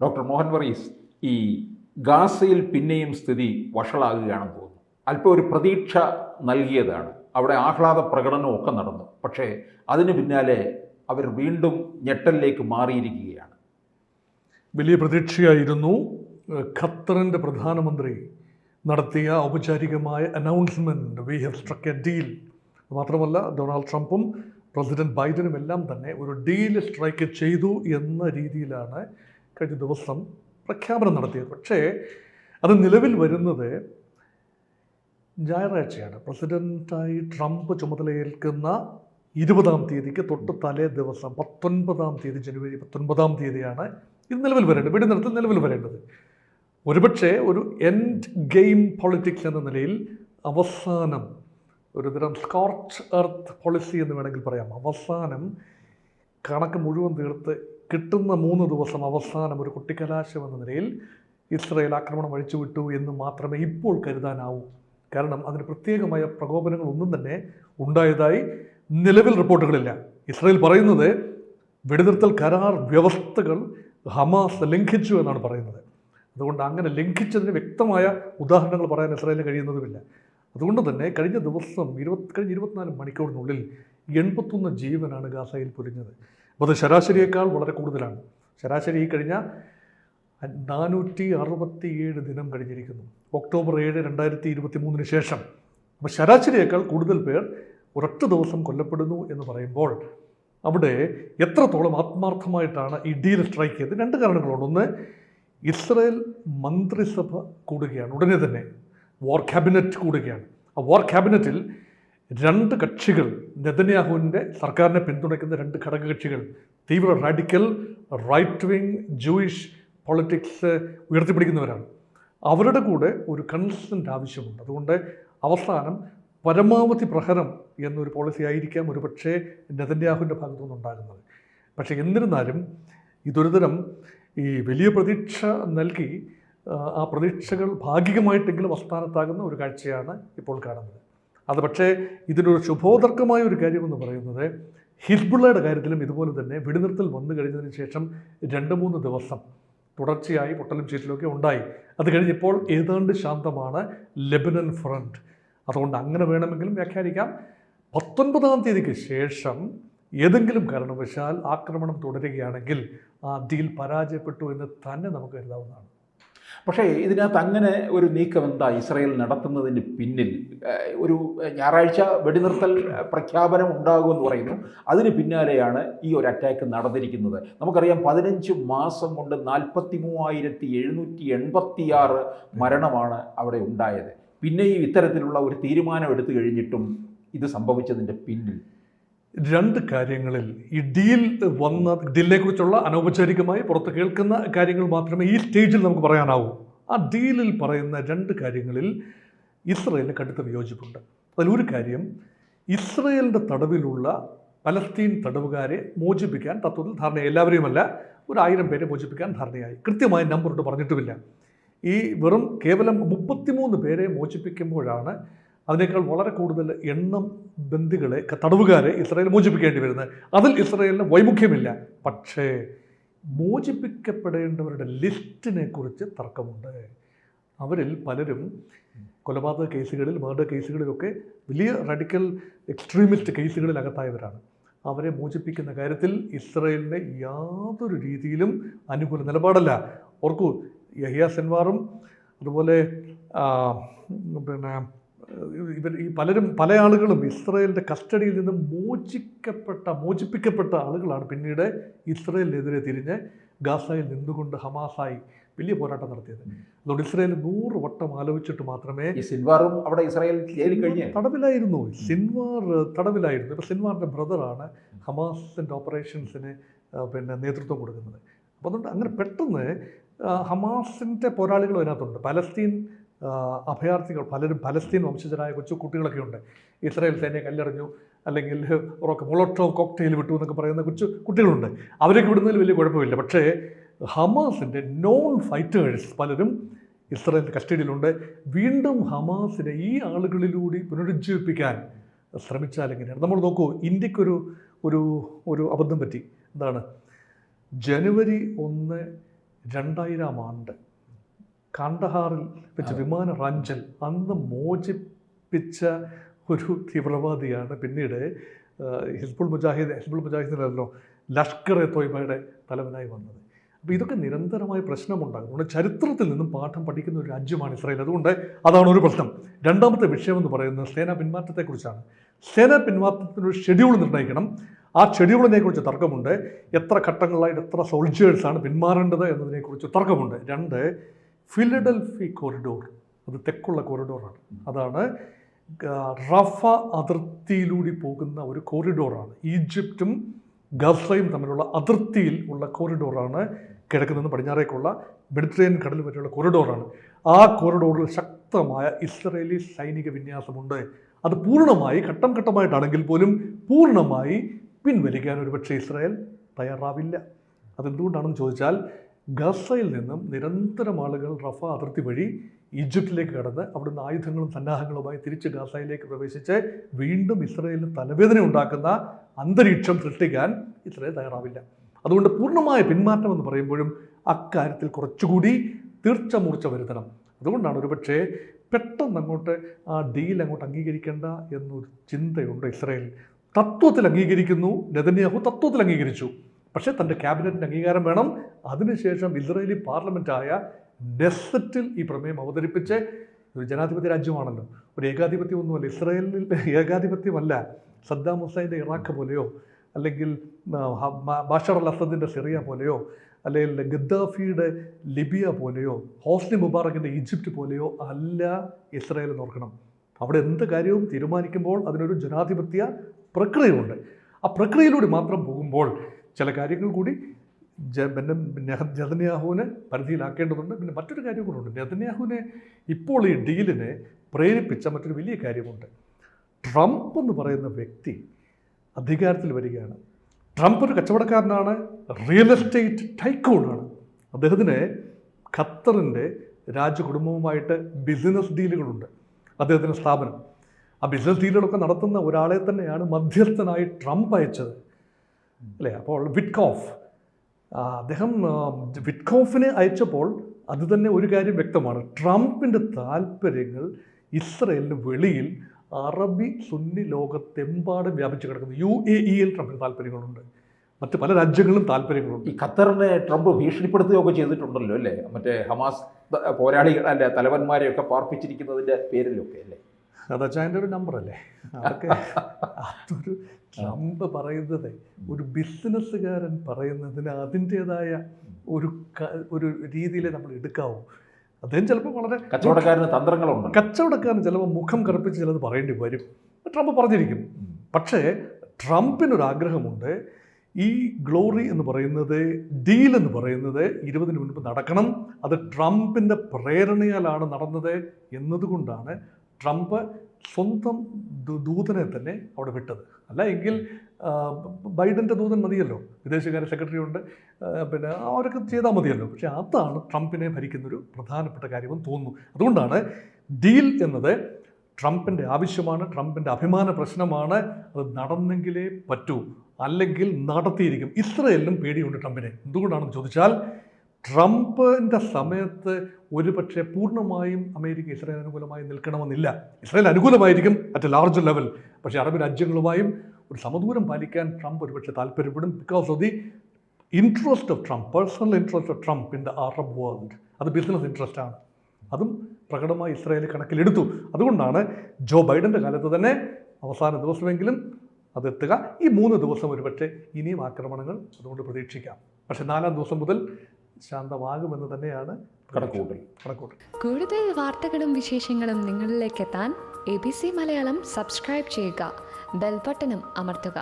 Doctor Mohan Varghese, ഈ ഗാസയിൽ പിന്നെയും സ്ഥിതി വഷളാകുകയാണെന്ന് തോന്നുന്നു. അല്പം ഒരു പ്രതീക്ഷ നൽകിയതാണ്, അവിടെ ആഹ്ലാദ പ്രകടനമൊക്കെ നടന്നു. പക്ഷേ അതിന് പിന്നാലെ അവർ വീണ്ടും ഞെട്ടലിലേക്ക് മാറിയിരിക്കുകയാണ്. വലിയ പ്രതീക്ഷയായിരുന്നു. ഖത്തറിൻ്റെ പ്രധാനമന്ത്രി നടത്തിയ ഔപചാരികമായ announcement, we have സ്ട്രക്ക് A deal. മാത്രമല്ല, ഡൊണാൾഡ് ട്രംപും പ്രസിഡന്റ് ബൈഡനും എല്ലാം തന്നെ ഒരു ഡീൽ സ്ട്രൈക്ക് ചെയ്തു എന്ന രീതിയിലാണ് കഴിഞ്ഞ ദിവസം പ്രഖ്യാപനം നടത്തിയത്. പക്ഷേ അത് നിലവിൽ വരുന്നത് ഞായറാഴ്ചയാണ്. പ്രസിഡന്റായി ട്രംപ് ചുമതലയേൽക്കുന്ന 20-ാം തീയതിക്ക് തൊട്ട് തലേ ദിവസം 19-ാം തീയതി, ജനുവരി 19-ാം തീയതിയാണ് ഇത് നിലവിൽ വരേണ്ടത്, വെടിനിർത്തൽ നിലവിൽ വരേണ്ടത്. ഒരുപക്ഷെ ഒരു എൻഡ് ഗെയിം പൊളിറ്റിക്സ് എന്ന നിലയിൽ അവസാനം ഒരുതരം സ്കോർച്ച് എർത്ത് പോളിസി എന്ന് വേണമെങ്കിൽ പറയാം. അവസാനം കണക്ക് മുഴുവൻ തീർത്ത് കിട്ടുന്ന 3 ദിവസം അവസാനം ഒരു കുട്ടിക്കലാശം എന്ന നിലയിൽ ഇസ്രായേൽ ആക്രമണം അഴിച്ചുവിട്ടു എന്ന് മാത്രമേ ഇപ്പോൾ കരുതാനാവൂ. കാരണം അതിന് പ്രത്യേകമായ പ്രകോപനങ്ങളൊന്നും തന്നെ ഉണ്ടായതായി നിലവിൽ റിപ്പോർട്ടുകളില്ല. ഇസ്രായേൽ പറയുന്നത് വെടിനിർത്തൽ കരാർ വ്യവസ്ഥകൾ ഹമാസ് ലംഘിച്ചു എന്നാണ് പറയുന്നത്. അതുകൊണ്ട് അങ്ങനെ ലംഘിച്ചതിന് വ്യക്തമായ ഉദാഹരണങ്ങൾ പറയാൻ ഇസ്രായേലിന് കഴിയുന്നതുമില്ല. അതുകൊണ്ട് തന്നെ കഴിഞ്ഞ ദിവസം കഴിഞ്ഞ 24 മണിക്കൂറിനുള്ളിൽ 81 ജീവനാണ് ഗാസയിൽ പൊലിഞ്ഞത്. അപ്പോൾ അത് ശരാശരിയേക്കാൾ വളരെ കൂടുതലാണ്. ശരാശരി ഈ കഴിഞ്ഞ 467 ദിനം കഴിഞ്ഞിരിക്കുന്നു, ഒക്ടോബർ 7, 2023 ശേഷം. അപ്പോൾ ശരാശരിയേക്കാൾ കൂടുതൽ പേർ ഒരൊറ്റ ദിവസം കൊല്ലപ്പെടുന്നു എന്ന് പറയുമ്പോൾ അവിടെ എത്രത്തോളം ആത്മാർത്ഥമായിട്ടാണ് ഈ ഡീൽ സ്ട്രൈക്ക് ചെയ്തത്? 2 കാരണങ്ങളുണ്ട്. ഒന്ന്, ഇസ്രായേൽ മന്ത്രിസഭ കൂടുകയാണ്, ഉടനെ തന്നെ വാർ ക്യാബിനറ്റ് കൂടുകയാണ്. ആ വാർ ക്യാബിനറ്റിൽ 2 കക്ഷികൾ, നെതന്യാഹുവിൻ്റെ സർക്കാരിനെ പിന്തുണയ്ക്കുന്ന 2 ഘടകകക്ഷികൾ, തീവ്ര radical right wing Jewish politics ഉയർത്തിപ്പിടിക്കുന്നവരാണ്. അവരുടെ കൂടെ ഒരു കൺസെൻറ്റ് ആവശ്യമുണ്ട്. അതുകൊണ്ട് അവസാനം പരമാവധി പ്രഹരം എന്നൊരു പോളിസി ആയിരിക്കാം ഒരു പക്ഷേ നെതന്യാഹുവിൻ്റെ ഭാഗത്തു നിന്നുണ്ടാകുന്നത്. പക്ഷേ എന്നിരുന്നാലും ഇതൊരു തരം ഈ വലിയ പ്രതീക്ഷ നൽകി ആ പ്രതീക്ഷകൾ ഭാഗികമായിട്ടെങ്കിലും അസ്ഥാനത്താകുന്ന ഒരു കാഴ്ചയാണ് ഇപ്പോൾ കാണുന്നത്. അത് പക്ഷേ ഇതിനൊരു ശുഭോദർക്കമായ ഒരു കാര്യമെന്ന് പറയുന്നത് ഹിസ്ബുള്ളയുടെ കാര്യത്തിലും ഇതുപോലെ തന്നെ വെടിനിർത്തൽ വന്നു കഴിഞ്ഞതിന് ശേഷം 2-3 ദിവസം തുടർച്ചയായി പൊട്ടലും ചീറ്റലൊക്കെ ഉണ്ടായി. അത് കഴിഞ്ഞിപ്പോൾ ഏതാണ്ട് ശാന്തമാണ് ലെബനൻ ഫ്രണ്ട്. അതുകൊണ്ട് അങ്ങനെ വേണമെങ്കിലും വ്യാഖ്യാനിക്കാം. 19-ാം തീയതിക്ക് ശേഷം ഏതെങ്കിലും കാരണവശാൽ ആക്രമണം തുടരുകയാണെങ്കിൽ ആ ഡീൽ പരാജയപ്പെട്ടു എന്ന് തന്നെ നമുക്ക് കരുതാവുന്നതാണ്. പക്ഷേ ഇതിനകത്ത് അങ്ങനെ ഒരു നീക്കം എന്താ ഇസ്രായേൽ നടത്തുന്നതിന് പിന്നിൽ? ഒരു ഞായറാഴ്ച വെടിനിർത്തൽ പ്രഖ്യാപനം ഉണ്ടാകുമെന്ന് പറയുന്നു, അതിന് പിന്നാലെയാണ് ഈ ഒരു അറ്റാക്ക് നടന്നിരിക്കുന്നത്. നമുക്കറിയാം 15 മാസം കൊണ്ട് 43,786 മരണമാണ് അവിടെ ഉണ്ടായത്. പിന്നെയും ഇത്തരത്തിലുള്ള ഒരു തീരുമാനം എടുത്തു കഴിഞ്ഞിട്ടും ഇത് സംഭവിച്ചതിൻ്റെ പിന്നിൽ 2 കാര്യങ്ങളിൽ ഈ ഡീലിനെ കുറിച്ചുള്ള അനൗപചാരികമായി പുറത്ത് കേൾക്കുന്ന കാര്യങ്ങൾ മാത്രമേ ഈ സ്റ്റേജിൽ നമുക്ക് പറയാനാവൂ. ആ ഡീലിൽ പറയുന്ന 2 കാര്യങ്ങളിൽ ഇസ്രായേലിന് കടുത്ത വിയോജിപ്പുണ്ട്. അതിലൊരു കാര്യം, ഇസ്രായേലിൻ്റെ തടവിലുള്ള പലസ്തീൻ തടവുകാരെ മോചിപ്പിക്കാൻ തത്വത്തിൽ ധാരണയായി. എല്ലാവരെയുമല്ല, ഒരു 1000 പേരെ മോചിപ്പിക്കാൻ ധാരണയായി. കൃത്യമായ നമ്പർ പറഞ്ഞിട്ടുമില്ല. ഈ കേവലം 33 പേരെ മോചിപ്പിക്കുമ്പോഴാണ് അതിനേക്കാൾ വളരെ കൂടുതൽ എണ്ണം തടവുകാരെ ഇസ്രായേൽ മോചിപ്പിക്കേണ്ടി വരുന്നത്. അതിൽ ഇസ്രായേലിന് വൈമുഖ്യമില്ല. പക്ഷേ മോചിപ്പിക്കപ്പെടേണ്ടവരുടെ ലിസ്റ്റിനെ കുറിച്ച് തർക്കമുണ്ട്. അവരിൽ പലരും കൊലപാതക കേസുകളിൽ, മർഡർ കേസുകളിലൊക്കെ വലിയ റാഡിക്കൽ എക്സ്ട്രീമിസ്റ്റ് കേസുകളിൽ അകത്തായവരാണ്. അവരെ മോചിപ്പിക്കുന്ന കാര്യത്തിൽ ഇസ്രായേലിൻ്റെ യാതൊരു രീതിയിലും അനുകൂല നിലപാടല്ല. ഓർക്കൂ, യഹിയ സിൻവാറും അതുപോലെ പല ആളുകളും ഇസ്രായേലിൻ്റെ കസ്റ്റഡിയിൽ നിന്ന് മോചിപ്പിക്കപ്പെട്ട ആളുകളാണ് പിന്നീട് ഇസ്രായേലിനെതിരെ തിരിഞ്ഞ് ഗാസയിൽ നിന്നുകൊണ്ട് ഹമാസായി വലിയ പോരാട്ടം നടത്തിയത്. അതുകൊണ്ട് ഇസ്രായേൽ 100 വട്ടം ആലോചിച്ചിട്ട് മാത്രമേ. സിൻവാറും അവിടെ ഇസ്രായേൽ തടവിലായിരുന്നു. സിൻവാർ തടവിലായിരുന്നു. ഇപ്പോൾ സിൻവാറിൻ്റെ ബ്രദറാണ് ഹമാസിൻ്റെ ഓപ്പറേഷൻസിന് നേതൃത്വം കൊടുക്കുന്നത്. അപ്പോൾ അതുകൊണ്ട് അങ്ങനെ പെട്ടെന്ന് ഹമാസിൻ്റെ പോരാളികളും അതിനകത്തുണ്ട്. പലസ്തീൻ അഭയാർത്ഥികൾ പലരും പലസ്തീൻ വംശജരായ കൊച്ചു കുട്ടികളൊക്കെ ഉണ്ട്. ഇസ്രായേൽ സൈന്യം കല്ലെറിഞ്ഞു, അല്ലെങ്കിൽ മൊളോട്ടോവ് കോക്ടെയിൽ വിട്ടു എന്നൊക്കെ പറയുന്ന കൊച്ചു കുട്ടികളുണ്ട്. അവരൊക്കെ വിടുന്നതിൽ വലിയ കുഴപ്പമില്ല. പക്ഷേ ഹമാസിൻ്റെ നോൺ ഫൈറ്റേഴ്സ് പലരും ഇസ്രായേലിൻ്റെ കസ്റ്റഡിയിലുണ്ട്. വീണ്ടും ഹമാസിനെ ഈ ആളുകളിലൂടെ പുനരുജ്ജീവിപ്പിക്കാൻ ശ്രമിച്ചാൽ എങ്ങനെയാണ്? നമ്മൾ നോക്കൂ, ഇന്ത്യക്കൊരു ഒരു ഒരു അബദ്ധം പറ്റി. എന്താണ്? ജനുവരി 1, 2000 ആണ്ട് കാണ്ഡഹാറിൽ വെച്ച് വിമാന റാഞ്ചൽ അന്ന് മോചിപ്പിച്ച ഒരു തീവ്രവാദിയാണ് പിന്നീട് ഹിസ്ബുൾ മുജാഹിദിനല്ലോ ലഷ്കർ എ തോയ്ബയുടെ തലവനായി വന്നത്. അപ്പോൾ ഇതൊക്കെ നിരന്തരമായ പ്രശ്നമുണ്ടാകും. അതുകൊണ്ട് ചരിത്രത്തിൽ നിന്നും പാഠം പഠിക്കുന്ന ഒരു രാജ്യമാണ് ഇസ്രായേൽ. അതുകൊണ്ട് അതാണ് ഒരു പ്രശ്നം. രണ്ടാമത്തെ വിഷയം എന്ന് പറയുന്നത് സേനാ പിന്മാറ്റത്തെക്കുറിച്ചാണ്. സേനാ പിന്മാറ്റത്തിനൊരു ഷെഡ്യൂൾ നിർണ്ണയിക്കണം. ആ ഷെഡ്യൂളിനെക്കുറിച്ച് തർക്കമുണ്ട്. എത്ര ഘട്ടങ്ങളായിട്ട് എത്ര സോൾജേഴ്സാണ് പിന്മാറേണ്ടത് എന്നതിനെക്കുറിച്ച് തർക്കമുണ്ട്. 2, ഫിലഡൽഫി കോറിഡോർ, അത് തെക്കുള്ള കോറിഡോറാണ്. അതാണ് റഫ അതിർത്തിയിലൂടെ പോകുന്ന ഒരു കോറിഡോറാണ്. ഈജിപ്തും ഗസയും തമ്മിലുള്ള അതിർത്തിയിൽ ഉള്ള കോറിഡോറാണ്. കിഴക്ക് നിന്ന് പടിഞ്ഞാറേക്കുള്ള മെഡിറ്ററേനിയൻ കടൽ വരെയുള്ള കോറിഡോറാണ്. ആ കോറിഡോറിൽ ശക്തമായ ഇസ്രയേലി സൈനിക വിന്യാസമുണ്ട്. അത് പൂർണ്ണമായി ഘട്ടം ഘട്ടമായിട്ടാണെങ്കിൽ പോലും പൂർണ്ണമായി പിൻവലിക്കാൻ ഒരുപക്ഷെ ഇസ്രായേൽ തയ്യാറാവില്ല. അതെന്തുകൊണ്ടാണെന്ന് ചോദിച്ചാൽ ഗസയിൽ നിന്നും നിരന്തരം ആളുകൾ റഫ അതിർത്തി വഴി ഈജിപ്തിലേക്ക് കടന്ന് അവിടുന്ന് ആയുധങ്ങളും സന്നാഹങ്ങളുമായി തിരിച്ച് ഗാസയിലേക്ക് പ്രവേശിച്ച് വീണ്ടും ഇസ്രായേലിന് തലവേദന ഉണ്ടാക്കുന്ന അന്തരീക്ഷം സൃഷ്ടിക്കാൻ ഇസ്രായേൽ തയ്യാറാവില്ല. അതുകൊണ്ട് പൂർണ്ണമായ പിന്മാറ്റം എന്ന് പറയുമ്പോഴും അക്കാര്യത്തിൽ കുറച്ചുകൂടി തീർച്ചമൂർച്ച വരുത്തണം. അതുകൊണ്ടാണ് ഒരുപക്ഷെ പെട്ടെന്ന് അങ്ങോട്ട് ആ ഡീൽ അങ്ങോട്ട് അംഗീകരിക്കേണ്ട എന്നൊരു ചിന്തയുണ്ട് ഇസ്രായേൽ. തത്വത്തിൽ അംഗീകരിക്കുന്നു, നെതന്യാഹു തത്വത്തിൽ അംഗീകരിച്ചു. പക്ഷേ തൻ്റെ ക്യാബിനറ്റിന് അംഗീകാരം വേണം. അതിനുശേഷം ഇസ്രായേലി പാർലമെൻറ്റായ നെസറ്റിൽ ഈ പ്രമേയം അവതരിപ്പിച്ച്, ഒരു ജനാധിപത്യ രാജ്യമാണല്ലോ, ഒരു ഏകാധിപത്യമൊന്നുമല്ല ഇസ്രായേലിൽ, ഏകാധിപത്യമല്ല സദ്ദാം ഹുസൈൻ്റെ ഇറാഖ് പോലെയോ അല്ലെങ്കിൽ ബഷർ അൽ അസദിൻ്റെ സിറിയ പോലെയോ അല്ലെങ്കിൽ ഗദ്ദാഫിയുടെ ലിബിയ പോലെയോ ഹോസ്നി മുബാറക്കിൻ്റെ ഈജിപ്റ്റ് പോലെയോ അല്ല ഇസ്രായേൽ നോക്കണം. അവിടെ എന്ത് കാര്യവും തീരുമാനിക്കുമ്പോൾ അതിനൊരു ജനാധിപത്യ പ്രക്രിയയുണ്ട്. ആ പ്രക്രിയയിലൂടെ മാത്രം പോകുമ്പോൾ ചില കാര്യങ്ങൾ കൂടി നെതന്യാഹുവിനെ പരിധിയിലാക്കേണ്ടതുണ്ട്. പിന്നെ മറ്റൊരു കാര്യം കൂടെ നെതന്യാഹുവിനെ ഇപ്പോൾ ഈ ഡീലിനെ പ്രേരിപ്പിച്ച മറ്റൊരു വലിയ കാര്യമുണ്ട്. ട്രംപ് എന്ന് പറയുന്ന വ്യക്തി അധികാരത്തിൽ വരികയാണ്. ട്രംപ് ഒരു കച്ചവടക്കാരനാണ്, റിയൽ എസ്റ്റേറ്റ് ടൈക്കൂണാണ്. അദ്ദേഹത്തിന് ഖത്തറിൻ്റെ രാജകുടുംബവുമായിട്ട് ബിസിനസ് ഡീലുകളുണ്ട്. അദ്ദേഹത്തിൻ്റെ സ്ഥാപനം, ആ ബിസിനസ് ഡീലുകളൊക്കെ നടത്തുന്ന ഒരാളെ തന്നെയാണ് മധ്യസ്ഥനായി ട്രംപ് അയച്ചത്, അല്ലേ? അപ്പോൾ അദ്ദേഹം വിറ്റ്കോഫിനെ അയച്ചപ്പോൾ അത് തന്നെ ഒരു കാര്യം വ്യക്തമാണ്. ട്രംപിൻ്റെ താല്പര്യങ്ങൾ ഇസ്രയേലിന് വെളിയിൽ അറബി സുന്നി ലോകത്തെമ്പാടും വ്യാപിച്ചു കിടക്കുന്നു. UAE-ൽ ട്രംപിന് താല്പര്യങ്ങളുണ്ട്, മറ്റ് പല രാജ്യങ്ങളിലും താല്പര്യങ്ങളുണ്ട്. ഈ ഖത്തറിനെ ട്രംപ് ഭീഷണിപ്പെടുത്തുകയൊക്കെ ചെയ്തിട്ടുണ്ടല്ലോ അല്ലേ? മറ്റേ ഹമാസ് പോരാളികൾ അല്ലെ തലവന്മാരെയൊക്കെ പാർപ്പിച്ചിരിക്കുന്നതിൻ്റെ പേരിലൊക്കെ അല്ലേ? അതച്ചാ എൻ്റെ ഒരു നമ്പറല്ലേ അതൊക്കെ. അതൊരു ട്രംപ് പറയുന്നത്, ഒരു ബിസിനസ്സുകാരൻ പറയുന്നതിന് അതിൻ്റേതായ ഒരു രീതിയിലേ നമ്മൾ എടുക്കാവൂ. അദ്ദേഹം ചിലപ്പോൾ വളരെ കച്ചവടക്കാരന് തന്ത്രങ്ങളുണ്ട്. കച്ചവടക്കാരന് ചിലപ്പോൾ മുഖം കറുപ്പിച്ച് ചിലത് പറയേണ്ടി വരും. ട്രംപ് പറഞ്ഞിരിക്കും. പക്ഷേ ട്രംപിനൊരാഗ്രഹമുണ്ട്, ഈ ഗ്ലോറി എന്ന് പറയുന്നത്, ഡീൽ എന്ന് പറയുന്നത് 20-ന് മുൻപ് നടക്കണം. അത് ട്രംപിൻ്റെ പ്രേരണയാലാണ് നടന്നത് എന്നതുകൊണ്ടാണ് ട്രംപ് സ്വന്തം ദൂതനെ തന്നെ അവിടെ വിട്ടത്. അല്ല എങ്കിൽ ബൈഡൻ്റെ ദൂതൻ മതിയല്ലോ, വിദേശകാര്യ സെക്രട്ടറി ഉണ്ട്, പിന്നെ അവരൊക്കെ ചെയ്താൽ മതിയല്ലോ. പക്ഷേ അതാണ് ട്രംപിനെ ഭരിക്കുന്നൊരു പ്രധാനപ്പെട്ട കാര്യമെന്ന് തോന്നുന്നു. അതുകൊണ്ടാണ് ഡീൽ എന്നത് ട്രംപിൻ്റെ ആവശ്യമാണ്, ട്രംപിൻ്റെ അഭിമാന പ്രശ്നമാണ്. അത് നടന്നെങ്കിലേ പറ്റൂ, അല്ലെങ്കിൽ നടത്തിയിരിക്കും. ഇസ്രയേലിനും പേടിയുണ്ട് ട്രംപിനെ. എന്തുകൊണ്ടാണെന്ന് ചോദിച്ചാൽ ട്രംപിൻ്റെ സമയത്ത് ഒരുപക്ഷെ പൂർണ്ണമായും അമേരിക്ക ഇസ്രായേൽ അനുകൂലമായി നിൽക്കണമെന്നില്ല. ഇസ്രായേൽ അനുകൂലമായിരിക്കും അറ്റ് എ ലാർജ് ലെവൽ. പക്ഷേ അറബ് രാജ്യങ്ങളുമായും ഒരു സമദൂരം പാലിക്കാൻ ട്രംപ് ഒരുപക്ഷെ താല്പര്യപ്പെടും. Because of the interest of Trump, personal interest of Trump in the Arab world. അത് ബിസിനസ് ഇൻട്രസ്റ്റാണ്. അതും പ്രകടമായി ഇസ്രായേൽ കണക്കിലെടുത്തു. അതുകൊണ്ടാണ് ജോ ബൈഡൻ്റെ കാലത്ത് തന്നെ അവസാന ദിവസമെങ്കിലും അതെത്തുക. ഈ 3 ദിവസം ഒരുപക്ഷെ ഇനിയും ആക്രമണങ്ങൾ അതുകൊണ്ട് പ്രതീക്ഷിക്കാം. പക്ഷേ 4-ാം ദിവസം മുതൽ ശാന്തമാകുമെന്ന് തന്നെയാണ് കണക്കുകൂട്ടൽ. കൂടുതൽ വാർത്തകളും വിശേഷങ്ങളും നിങ്ങളിലേക്ക് എത്താൻ ABC മലയാളം സബ്സ്ക്രൈബ് ചെയ്യുക, ബെൽ ബട്ടണും അമർത്തുക.